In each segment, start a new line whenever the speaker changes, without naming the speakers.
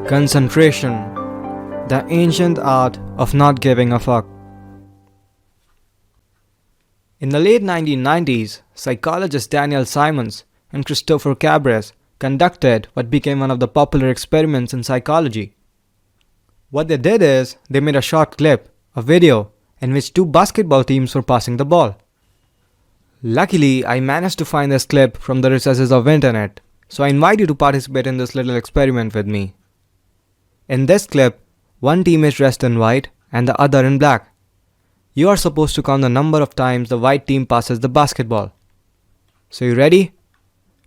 Concentration, the ancient art of not giving a fuck. In the late 1990s, psychologists Daniel Simons and Christopher Cabres conducted what became one of the popular experiments in psychology. What they did is, they made a short clip, a video, in which two basketball teams were passing the ball. Luckily, I managed to find this clip from the recesses of internet, so I invite you to participate in this little experiment with me. In this clip, one team is dressed in white and the other in black. You are supposed to count the number of times the white team passes the basketball. So you ready?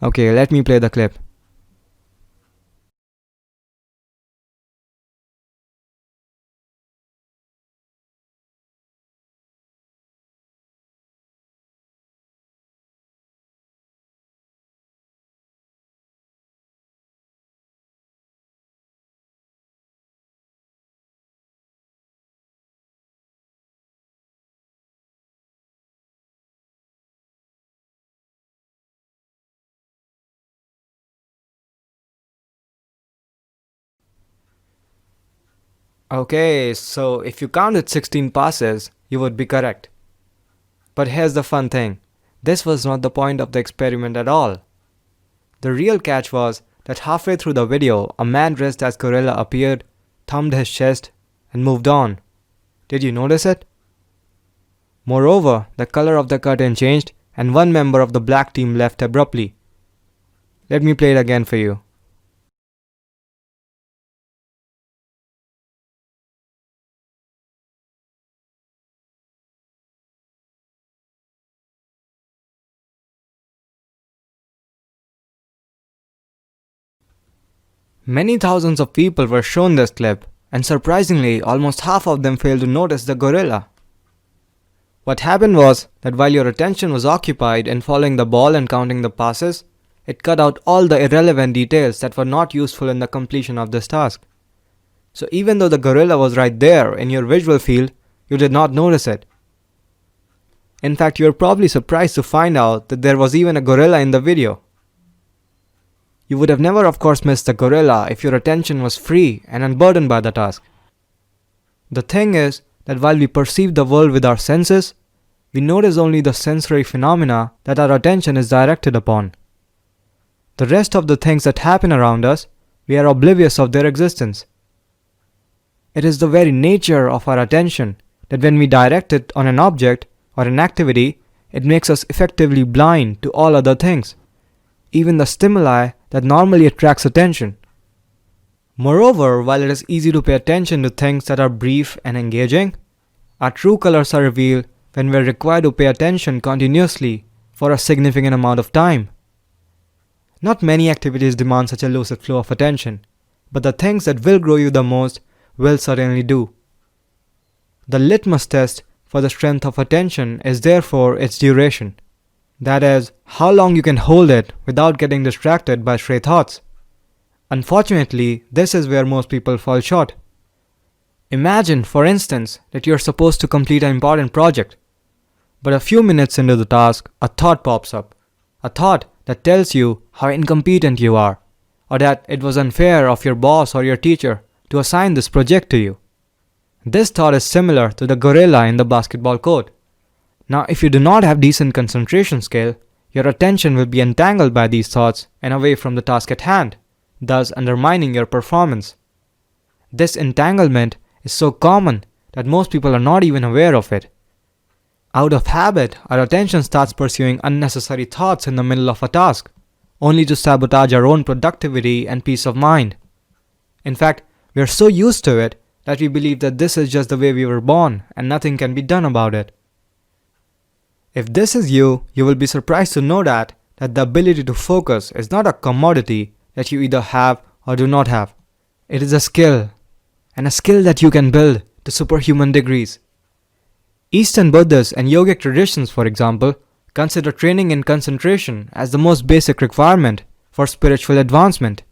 Okay, let me play the clip. Okay, so if you counted 16 passes, you would be correct. But here's the fun thing. This was not the point of the experiment at all. The real catch was that halfway through the video, a man dressed as gorilla appeared, thumbed his chest, and moved on. Did you notice it? Moreover, the color of the curtain changed and one member of the black team left abruptly. Let me play it again for you. Many thousands of people were shown this clip, and surprisingly, almost half of them failed to notice the gorilla. What happened was that while your attention was occupied in following the ball and counting the passes, it cut out all the irrelevant details that were not useful in the completion of this task. So even though the gorilla was right there in your visual field, you did not notice it. In fact, you were probably surprised to find out that there was even a gorilla in the video. You would have never of course missed the gorilla if your attention was free and unburdened by the task. The thing is that while we perceive the world with our senses, we notice only the sensory phenomena that our attention is directed upon. The rest of the things that happen around us, we are oblivious of their existence. It is the very nature of our attention that when we direct it on an object or an activity, it makes us effectively blind to all other things, even the stimuli that normally attracts attention. Moreover, while it is easy to pay attention to things that are brief and engaging, our true colors are revealed when we are required to pay attention continuously for a significant amount of time. Not many activities demand such a lucid flow of attention, but the things that will grow you the most will certainly do. The litmus test for the strength of attention is therefore its duration. That is, how long you can hold it without getting distracted by stray thoughts. Unfortunately, this is where most people fall short. Imagine, for instance, that you are supposed to complete an important project, but a few minutes into the task, a thought pops up. A thought that tells you how incompetent you are, or that it was unfair of your boss or your teacher to assign this project to you. This thought is similar to the gorilla in the basketball court. Now, if you do not have decent concentration skill, your attention will be entangled by these thoughts and away from the task at hand, thus undermining your performance. This entanglement is so common that most people are not even aware of it. Out of habit, our attention starts pursuing unnecessary thoughts in the middle of a task, only to sabotage our own productivity and peace of mind. In fact, we are so used to it that we believe that this is just the way we were born and nothing can be done about it. If this is you, you will be surprised to know that the ability to focus is not a commodity that you either have or do not have. It is a skill, and a skill that you can build to superhuman degrees. Eastern Buddhist and yogic traditions, for example, consider training in concentration as the most basic requirement for spiritual advancement,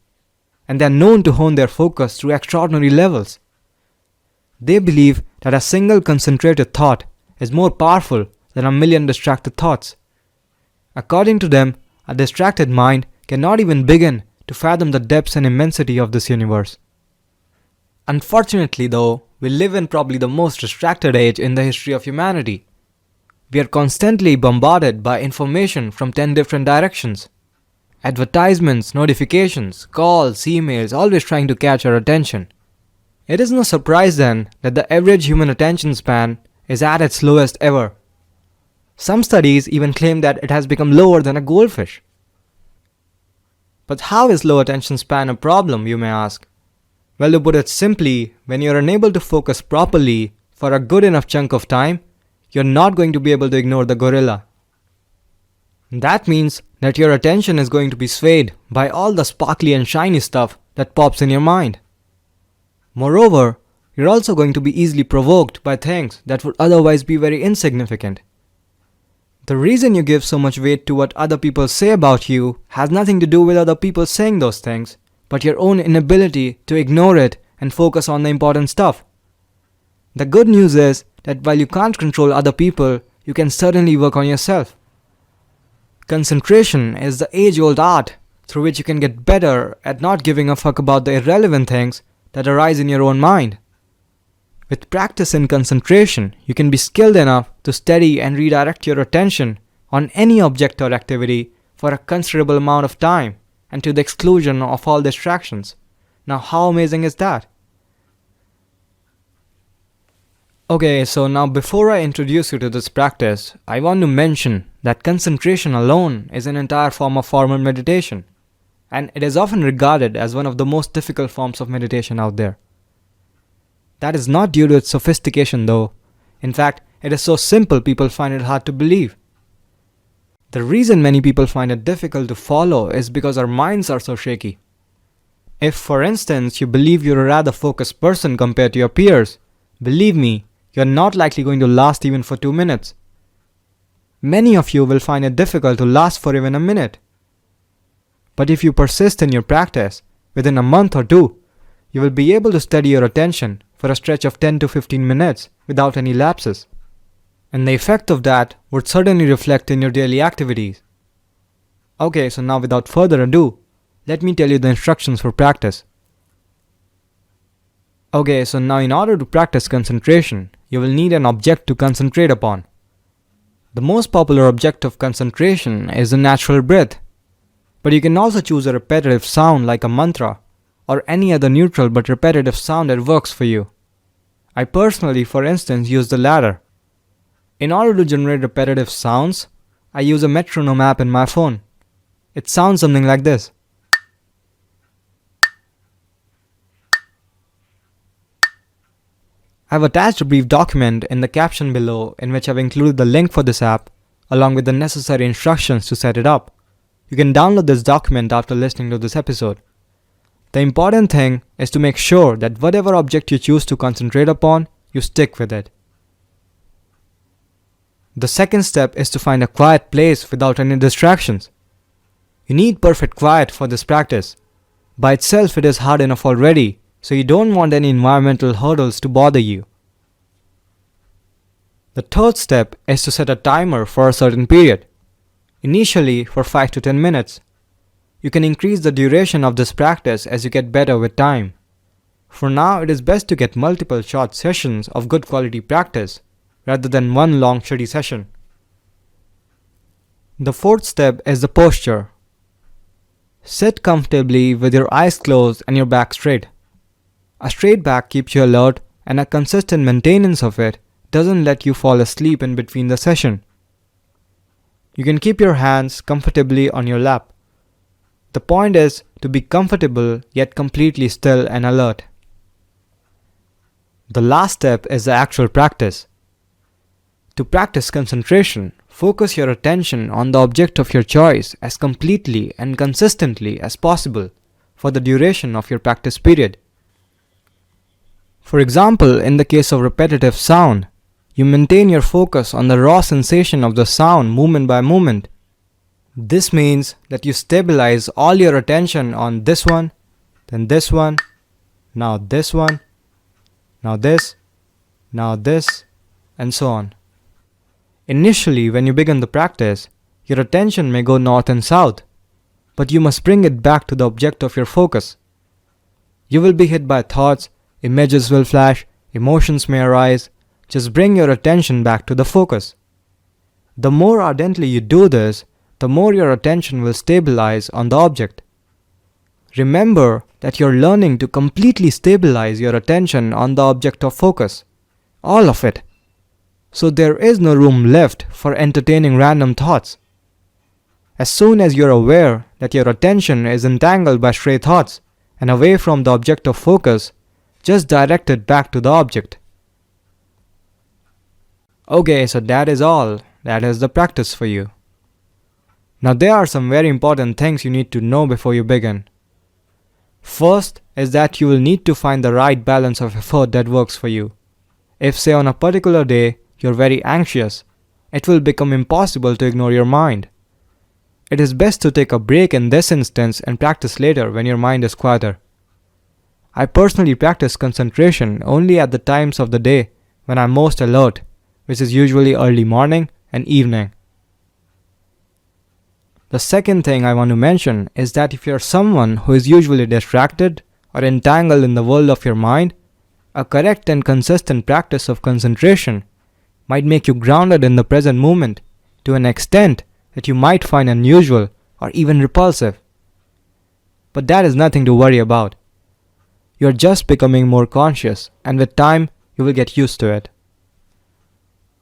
and they are known to hone their focus to extraordinary levels. They believe that a single concentrated thought is more powerful than a million distracted thoughts. According to them, a distracted mind cannot even begin to fathom the depths and immensity of this universe. Unfortunately though, we live in probably the most distracted age in the history of humanity. We are constantly bombarded by information from 10 different directions. Advertisements, notifications, calls, emails, always trying to catch our attention. It is no surprise then that the average human attention span is at its lowest ever. Some studies even claim that it has become lower than a goldfish. But how is low attention span a problem, you may ask? Well, to put it simply, when you're unable to focus properly for a good enough chunk of time, you're not going to be able to ignore the gorilla. That means that your attention is going to be swayed by all the sparkly and shiny stuff that pops in your mind. Moreover, you're also going to be easily provoked by things that would otherwise be very insignificant. The reason you give so much weight to what other people say about you has nothing to do with other people saying those things, but your own inability to ignore it and focus on the important stuff. The good news is that while you can't control other people, you can certainly work on yourself. Concentration is the age-old art through which you can get better at not giving a fuck about the irrelevant things that arise in your own mind. With practice in concentration, you can be skilled enough to steady and redirect your attention on any object or activity for a considerable amount of time and to the exclusion of all distractions. Now, how amazing is that? Okay, so now before I introduce you to this practice, I want to mention that concentration alone is an entire form of formal meditation, and it is often regarded as one of the most difficult forms of meditation out there. That is not due to its sophistication though. In fact, it is so simple people find it hard to believe. The reason many people find it difficult to follow is because our minds are so shaky. If, for instance, you believe you're a rather focused person compared to your peers, believe me, you're not likely going to last even for 2 minutes. Many of you will find it difficult to last for even a minute. But if you persist in your practice, within a month or two, you will be able to steady your attention for a stretch of 10 to 15 minutes without any lapses. And the effect of that would certainly reflect in your daily activities. Okay, so now without further ado, let me tell you the instructions for practice. Okay, so now in order to practice concentration, you will need an object to concentrate upon. The most popular object of concentration is the natural breath, but you can also choose a repetitive sound like a mantra or any other neutral but repetitive sound that works for you. I personally, for instance, use the latter. In order to generate repetitive sounds, I use a metronome app in my phone. It sounds something like this. I've attached a brief document in the caption below in which I've included the link for this app along with the necessary instructions to set it up. You can download this document after listening to this episode. The important thing is to make sure that whatever object you choose to concentrate upon, you stick with it. The second step is to find a quiet place without any distractions. You need perfect quiet for this practice. By itself it is hard enough already, so you don't want any environmental hurdles to bother you. The third step is to set a timer for a certain period, initially for 5 to 10 minutes. You can increase the duration of this practice as you get better with time. For now, it is best to get multiple short sessions of good quality practice rather than one long shitty session. The fourth step is the posture. Sit comfortably with your eyes closed and your back straight. A straight back keeps you alert, and a consistent maintenance of it doesn't let you fall asleep in between the session. You can keep your hands comfortably on your lap. The point is to be comfortable yet completely still and alert. The last step is the actual practice. To practice concentration, focus your attention on the object of your choice as completely and consistently as possible for the duration of your practice period. For example, in the case of repetitive sound, you maintain your focus on the raw sensation of the sound moment by moment. This means that you stabilize all your attention on this one, then this one, now this one, now this, and so on. Initially, when you begin the practice, your attention may go north and south, but you must bring it back to the object of your focus. You will be hit by thoughts, Images will flash, emotions may arise. Just bring your attention back to the focus. The more ardently you do this, the more your attention will stabilize on the object. Remember that you're learning to completely stabilize your attention on the object of focus. All of it. So there is no room left for entertaining random thoughts. As soon as you're aware that your attention is entangled by stray thoughts and away from the object of focus, just direct it back to the object. Okay, so that is all. That is the practice for you. Now there are some very important things you need to know before you begin. First is that you will need to find the right balance of effort that works for you. If, say, on a particular day you're very anxious, it will become impossible to ignore your mind. It is best to take a break in this instance and practice later when your mind is quieter. I personally practice concentration only at the times of the day when I'm most alert, which is usually early morning and evening. The second thing I want to mention is that if you're someone who is usually distracted or entangled in the world of your mind, a correct and consistent practice of concentration might make you grounded in the present moment to an extent that you might find unusual or even repulsive. But that is nothing to worry about. You're just becoming more conscious, and with time, you will get used to it.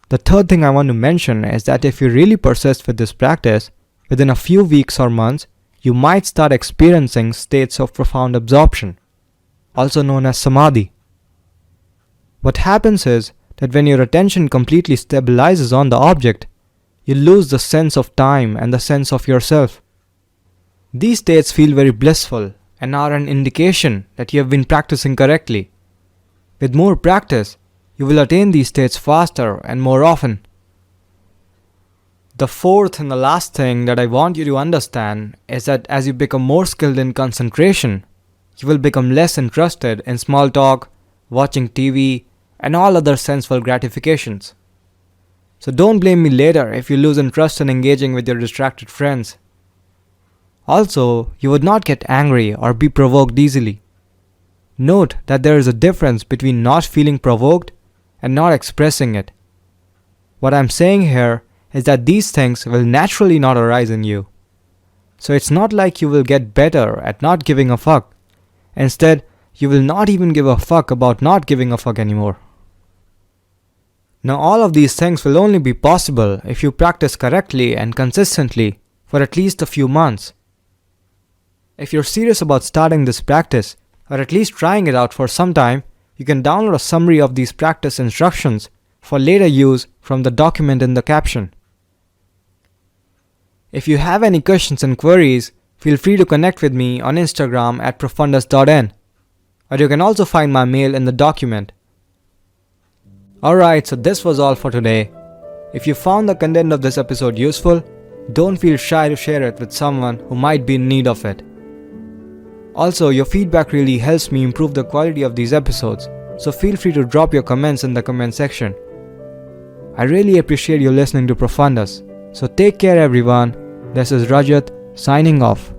The third thing I want to mention is that if you really persist with this practice, within a few weeks or months, you might start experiencing states of profound absorption, also known as samadhi. What happens is that when your attention completely stabilizes on the object, you lose the sense of time and the sense of yourself. These states feel very blissful and are an indication that you have been practicing correctly. With more practice, you will attain these states faster and more often. The fourth and the last thing that I want you to understand is that as you become more skilled in concentration, you will become less interested in small talk, watching TV, and all other sensual gratifications. So don't blame me later if you lose interest in engaging with your distracted friends. Also, you would not get angry or be provoked easily. Note that there is a difference between not feeling provoked and not expressing it. What I'm saying here is that these things will naturally not arise in you. So it's not like you will get better at not giving a fuck. Instead, you will not even give a fuck about not giving a fuck anymore. Now all of these things will only be possible if you practice correctly and consistently for at least a few months. If you're serious about starting this practice, or at least trying it out for some time, you can download a summary of these practice instructions for later use from the document in the caption. If you have any questions and queries, feel free to connect with me on Instagram at profundus.n, or you can also find my mail in the document. Alright, so this was all for today. If you found the content of this episode useful, don't feel shy to share it with someone who might be in need of it. Also, your feedback really helps me improve the quality of these episodes, so feel free to drop your comments in the comment section. I really appreciate you listening to Profundus. So take care everyone. This is Rajat signing off.